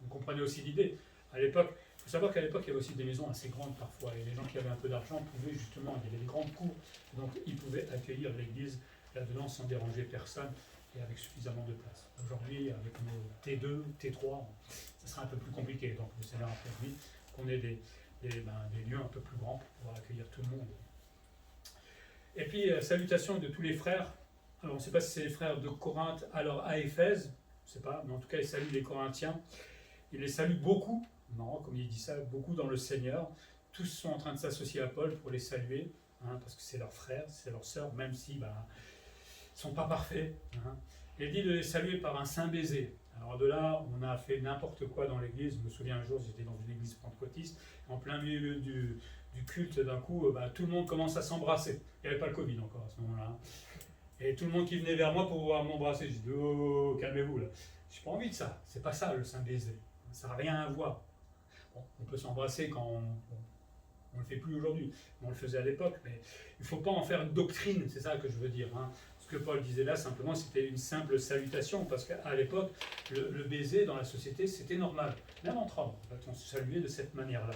vous comprenez aussi l'idée. À l'époque, il faut savoir qu'à l'époque, il y avait aussi des maisons assez grandes parfois, et les gens qui avaient un peu d'argent pouvaient justement, il y avait des grandes cours, donc ils pouvaient accueillir l'église là-dedans sans déranger personne et avec suffisamment de place. Aujourd'hui, avec nos T2, T3, ça sera un peu plus compliqué, donc le Seigneur a permis qu'on ait des lieux un peu plus grands pour pouvoir accueillir tout le monde. Et puis, salutations de tous les frères. Alors, on ne sait pas si c'est les frères de Corinthe, alors à Éphèse, je ne sais pas, mais en tout cas, il salue les Corinthiens. Il les salue beaucoup, non, comme il dit ça, beaucoup dans le Seigneur. Tous sont en train de s'associer à Paul pour les saluer, parce que c'est leurs frères, c'est leurs sœurs, même si ils ne sont pas parfaits. Il dit de les saluer par un saint baiser. Alors de là, on a fait n'importe quoi dans l'église. Je me souviens un jour, j'étais dans une église pentecôtiste, en plein milieu du culte, d'un coup, tout le monde commence à s'embrasser. Il n'y avait pas le Covid encore à ce moment-là. Et tout le monde qui venait vers moi pour pouvoir m'embrasser, j'ai dit « Oh, calmez-vous là ». J'ai pas envie de ça, c'est pas ça le saint baiser. Ça n'a rien à voir. Bon, on peut s'embrasser quand on le fait plus aujourd'hui, on le faisait à l'époque, mais il ne faut pas en faire une doctrine, c'est ça que je veux dire. Ce que Paul disait là, simplement, c'était une simple salutation, parce qu'à l'époque, le baiser dans la société, c'était normal. Même entre hommes, en fait, on se saluait de cette manière-là.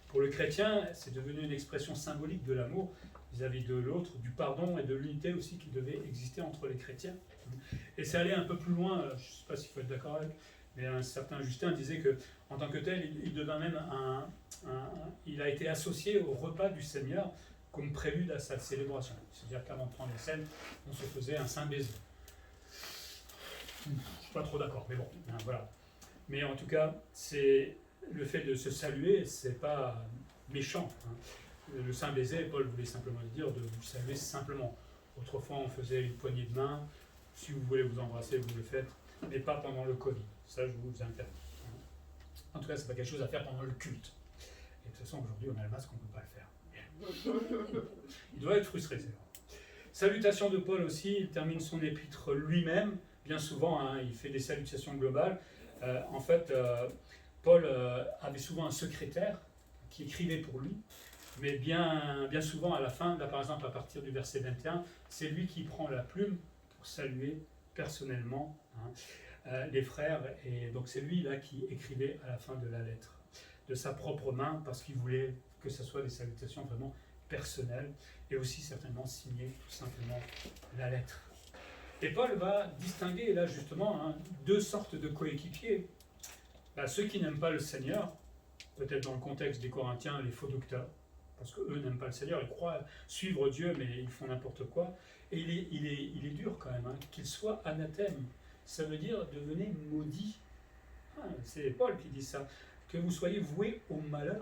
Pour le chrétien, c'est devenu une expression symbolique de l'amour vis-à-vis de l'autre, du pardon et de l'unité aussi qui devait exister entre les chrétiens. Et c'est allé un peu plus loin, je ne sais pas s'il faut être d'accord avec, mais un certain Justin disait qu'en tant que tel, il devint même il a été associé au repas du Seigneur comme prélude à sa célébration. C'est-à-dire qu'avant de prendre les scènes, on se faisait un saint baiser. Je ne suis pas trop d'accord, mais bon, voilà. Mais en tout cas, c'est le fait de se saluer, c'est pas méchant. Le saint baiser, Paul voulait simplement dire de vous saluer simplement. Autrefois, on faisait une poignée de main. Si vous voulez vous embrasser, vous le faites, mais pas pendant le Covid. Ça, je vous interdis. En tout cas, c'est pas quelque chose à faire pendant le culte. Et de toute façon, aujourd'hui, on a le masque, on ne peut pas le faire. Il doit être frustré, c'est vrai. Salutation de Paul aussi, il termine son épître lui-même. Bien souvent, hein, il fait des salutations globales. En fait, Paul avait souvent un secrétaire qui écrivait pour lui. Mais bien souvent, à la fin, là par exemple à partir du verset 21, c'est lui qui prend la plume pour saluer personnellement les frères. Et donc c'est lui là qui écrivait à la fin de la lettre, de sa propre main, parce qu'il voulait que ce soit des salutations vraiment personnelles, et aussi certainement signer tout simplement la lettre. Et Paul va distinguer là justement deux sortes de coéquipiers. Ceux qui n'aiment pas le Seigneur, peut-être dans le contexte des Corinthiens, les faux docteurs, parce qu'eux n'aiment pas le Seigneur, ils croient suivre Dieu, mais ils font n'importe quoi. Et il est dur quand même, qu'ils soient anathèmes. Ça veut dire devenez maudits. C'est Paul qui dit ça. Que vous soyez voués au malheur.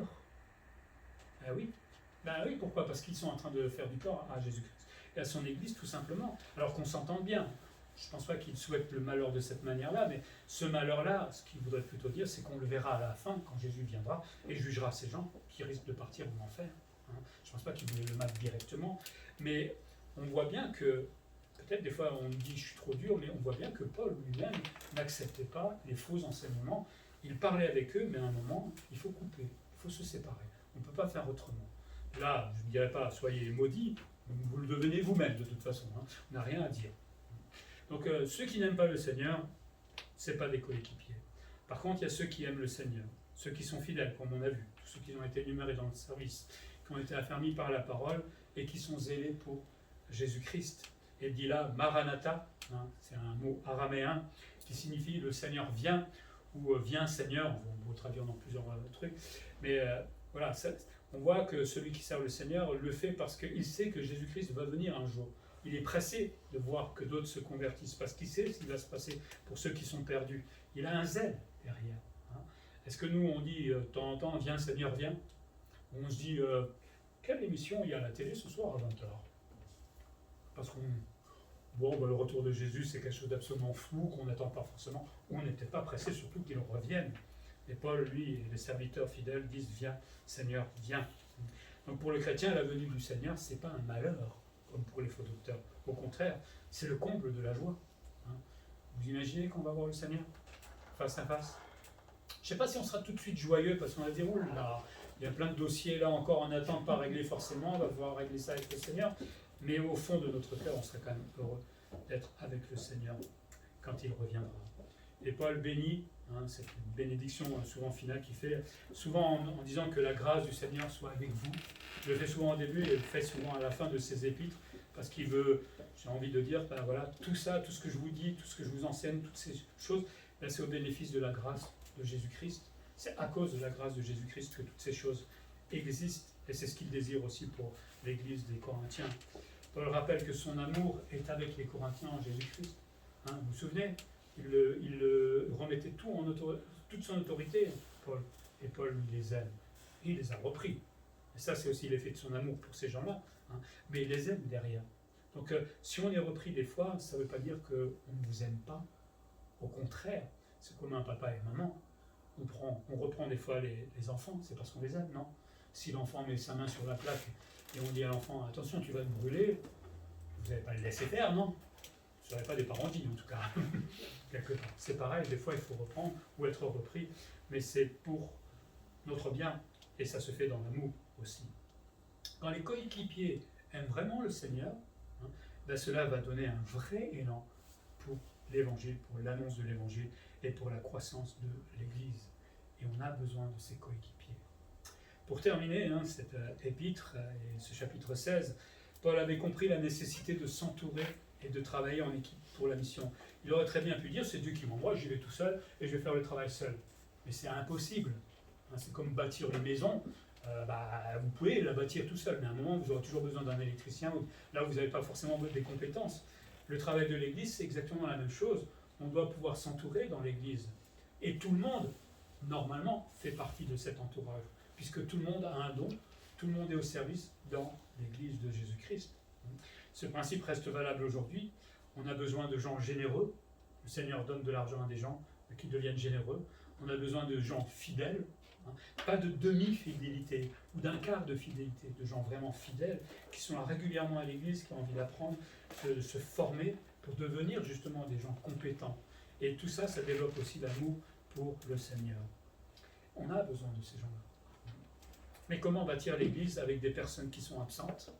Ah oui. Oui, pourquoi? Parce qu'ils sont en train de faire du tort à Jésus-Christ et à son Église, tout simplement. Alors qu'on s'entende bien. Je ne pense pas qu'ils souhaitent le malheur de cette manière-là, mais ce malheur-là, ce qu'il voudrait plutôt dire, c'est qu'on le verra à la fin, quand Jésus viendra, et jugera ces gens qui risquent de partir en enfer. Je ne pense pas qu'il voulait le mal directement, mais on voit bien que, peut-être des fois on dit je suis trop dur, mais on voit bien que Paul lui-même n'acceptait pas les faux enseignements. Il parlait avec eux, mais à un moment, il faut couper, il faut se séparer. On ne peut pas faire autrement. Là, je ne dirais pas soyez maudits, vous le devenez vous-même de toute façon, on n'a rien à dire. Donc ceux qui n'aiment pas le Seigneur, ce n'est pas des coéquipiers. Par contre, il y a ceux qui aiment le Seigneur, ceux qui sont fidèles, comme on a vu, tous ceux qui ont été énumérés dans le service, qui ont été affermis par la parole et qui sont zélés pour Jésus-Christ. Et dit là, Maranatha, c'est un mot araméen qui signifie le Seigneur vient, ou viens Seigneur, on peut traduire dans plusieurs trucs, mais voilà, on voit que celui qui sert le Seigneur le fait parce qu'il sait que Jésus-Christ va venir un jour. Il est pressé de voir que d'autres se convertissent parce qu'il sait ce qui va se passer pour ceux qui sont perdus. Il a un zèle derrière. Est-ce que nous, on dit de temps en temps, viens Seigneur, viens? On se dit, quelle émission il y a à la télé ce soir à 20h? Parce qu'on... le retour de Jésus, c'est quelque chose d'absolument flou, qu'on n'attend pas forcément. On n'est peut-être pas pressé, surtout qu'il revienne. Et Paul, lui, et les serviteurs fidèles disent, viens Seigneur, viens. Donc pour le chrétien, la venue du Seigneur, ce n'est pas un malheur, comme pour les faux docteurs. Au contraire, c'est le comble de la joie. Vous imaginez qu'on va voir le Seigneur face à face? Je ne sais pas si on sera tout de suite joyeux, parce qu'on va dire, oh là, il y a plein de dossiers là encore en attente, pas réglés forcément, on va pouvoir régler ça avec le Seigneur. Mais au fond de notre cœur, on serait quand même heureux d'être avec le Seigneur quand il reviendra. Et Paul bénit, c'est une bénédiction souvent finale qu'il fait, souvent en disant que la grâce du Seigneur soit avec vous. Je le fais souvent au début et le fait souvent à la fin de ses épîtres, parce qu'il veut, j'ai envie de dire, voilà, tout ça, tout ce que je vous dis, tout ce que je vous enseigne, toutes ces choses, c'est au bénéfice de la grâce de Jésus-Christ. C'est à cause de la grâce de Jésus-Christ que toutes ces choses existent, et c'est ce qu'il désire aussi pour l'Église des Corinthiens. Paul rappelle que son amour est avec les Corinthiens en Jésus-Christ. Vous vous souvenez, il remettait toute son autorité, Paul, et Paul lui les aime. Il les a repris. Et ça, c'est aussi l'effet de son amour pour ces gens-là. Mais il les aime derrière. Donc, si on est repris des fois, ça ne veut pas dire qu'on ne vous aime pas. Au contraire, c'est comme un papa et maman. On reprend des fois les enfants, c'est parce qu'on les aime, non? Si l'enfant met sa main sur la plaque et on dit à l'enfant, attention, tu vas te brûler, vous n'allez pas le laisser faire, non? Ce ne seraient pas des parents dignes, en tout cas. Quelque part. C'est pareil, des fois, il faut reprendre ou être repris, mais c'est pour notre bien, et ça se fait dans l'amour aussi. Quand les coéquipiers aiment vraiment le Seigneur, cela va donner un vrai élan pour l'évangile, pour l'annonce de l'évangile et pour la croissance de l'Église. Et on a besoin de ces coéquipiers. Pour terminer cette épître et ce chapitre 16, Paul avait compris la nécessité de s'entourer et de travailler en équipe pour la mission. Il aurait très bien pu dire, c'est Dieu qui m'envoie, j'y vais tout seul et je vais faire le travail seul. Mais c'est impossible. C'est comme bâtir une maison. Vous pouvez la bâtir tout seul, mais à un moment, vous aurez toujours besoin d'un électricien. Là, vous n'avez pas forcément des compétences. Le travail de l'Église, c'est exactement la même chose. On doit pouvoir s'entourer dans l'Église. Et tout le monde, normalement, fait partie de cet entourage, puisque tout le monde a un don Tout le monde est au service dans l'Église de Jésus-Christ. Ce principe reste valable aujourd'hui. On a besoin de gens généreux. Le Seigneur donne de l'argent à des gens qui deviennent généreux. On a besoin de gens fidèles. Pas de demi-fidélité ou d'un quart de fidélité, de gens vraiment fidèles qui sont là régulièrement à l'Église, qui ont envie d'apprendre, de se former pour devenir justement des gens compétents. Et tout ça, ça développe aussi l'amour pour le Seigneur. On a besoin de ces gens-là. Mais comment bâtir l'Église avec des personnes qui sont absentes,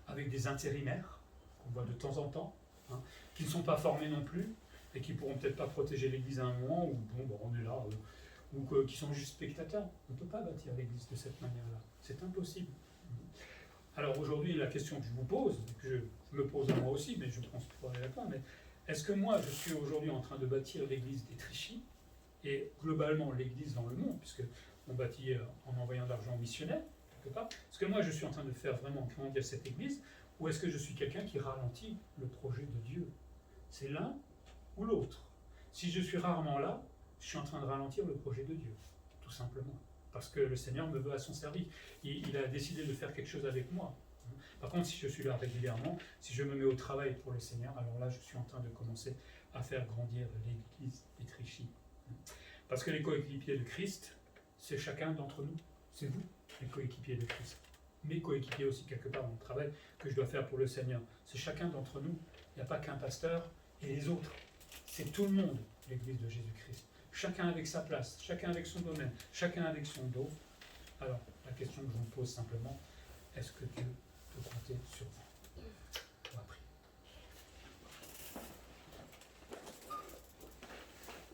avec des intérimaires, qu'on voit de temps en temps, qui ne sont pas formés non plus, et qui ne pourront peut-être pas protéger l'Église à un moment où on est là, ou qui sont juste spectateurs. On ne peut pas bâtir l'Église de cette manière-là. C'est impossible. Alors aujourd'hui, la question que je vous pose, que je me pose à moi aussi, mais je pense pouvoir y répondre, mais est-ce que moi, je suis aujourd'hui en train de bâtir l'Église d'Étréchy, et globalement l'Église dans le monde, puisque on bâtit en envoyant de l'argent aux missionnaires, quelque part. Est-ce que moi, je suis en train de faire vraiment grandir cette Église, ou est-ce que je suis quelqu'un qui ralentit le projet de Dieu? C'est l'un ou l'autre. Si je suis rarement là, je suis en train de ralentir le projet de Dieu, tout simplement. Parce que le Seigneur me veut à son service. Il a décidé de faire quelque chose avec moi. Par contre, si je suis là régulièrement, si je me mets au travail pour le Seigneur, alors là, je suis en train de commencer à faire grandir l'Église d'Étréchy. Parce que les coéquipiers de Christ, c'est chacun d'entre nous. C'est vous, les coéquipiers de Christ. Mes coéquipiers aussi, quelque part, dans le travail que je dois faire pour le Seigneur. C'est chacun d'entre nous. Il n'y a pas qu'un pasteur et les autres. C'est tout le monde, l'Église de Jésus-Christ. Chacun avec sa place, chacun avec son domaine, chacun avec son dos. Alors, la question que je vous pose simplement, est-ce que Dieu peut compter sur vous? On va prier.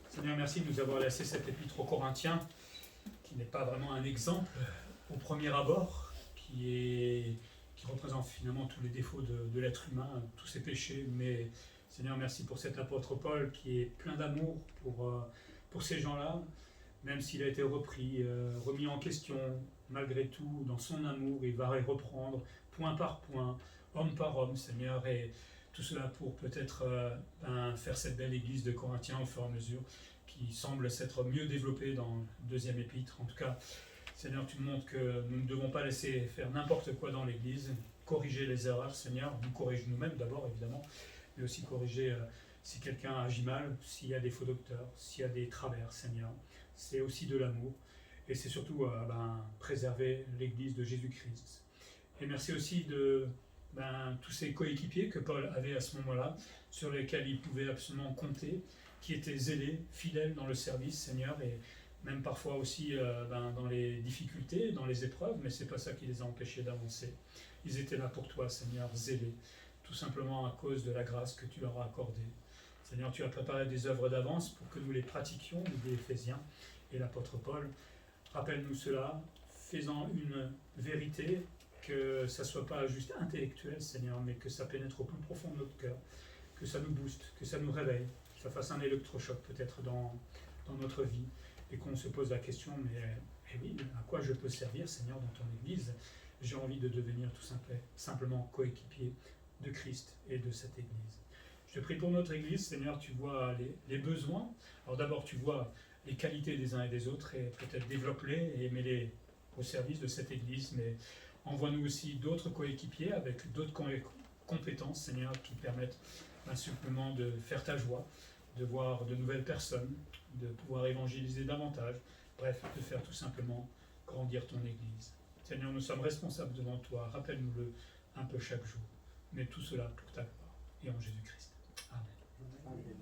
Seigneur, merci de nous avoir laissé cet épître aux Corinthiens, qui n'est pas vraiment un exemple au premier abord, qui représente finalement tous les défauts de l'être humain, tous ses péchés, mais Seigneur, merci pour cet apôtre Paul qui est plein d'amour pour ces gens-là, même s'il a été remis en question, malgré tout, dans son amour, il va les reprendre point par point, homme par homme, Seigneur, et tout cela pour peut-être faire cette belle église de Corinthiens au fur et à mesure, qui semble s'être mieux développée dans le deuxième épître. En tout cas, Seigneur, tu nous montres que nous ne devons pas laisser faire n'importe quoi dans l'église, corriger les erreurs, Seigneur, nous corriger nous-mêmes d'abord, évidemment, mais aussi corriger si quelqu'un agit mal, s'il y a des faux docteurs, s'il y a des travers, Seigneur. C'est aussi de l'amour, et c'est surtout préserver l'Église de Jésus-Christ. Et merci aussi de tous ces coéquipiers que Paul avait à ce moment-là, sur lesquels il pouvait absolument compter, qui étaient zélés, fidèles dans le service, Seigneur, et même parfois aussi dans les difficultés, dans les épreuves, mais ce n'est pas ça qui les a empêchés d'avancer. Ils étaient là pour toi, Seigneur, zélés, tout simplement à cause de la grâce que tu leur as accordée. Seigneur, tu as préparé des œuvres d'avance pour que nous les pratiquions, nous les Éphésiens et l'apôtre Paul. Rappelle-nous cela, fais-en une vérité, que ça ne soit pas juste intellectuel, Seigneur, mais que ça pénètre au plus profond de notre cœur, que ça nous booste, que ça nous réveille, que ça fasse un électrochoc peut-être dans notre vie, et qu'on se pose la question, mais oui, à quoi je peux servir, Seigneur, dans ton Église? J'ai envie de devenir tout simplement coéquipier de Christ et de cette Église. Je te prie pour notre Église, Seigneur, tu vois les besoins. Alors d'abord, tu vois les qualités des uns et des autres, et peut-être développe-les et mets-les au service de cette Église, mais envoie-nous aussi d'autres coéquipiers avec d'autres compétences, Seigneur, qui permettent simplement de faire ta joie, de voir de nouvelles personnes, de pouvoir évangéliser davantage, bref, de faire tout simplement grandir ton Église. Seigneur, nous sommes responsables devant toi, rappelle-nous-le un peu chaque jour, mais tout cela pour ta gloire et en Jésus-Christ. Amen.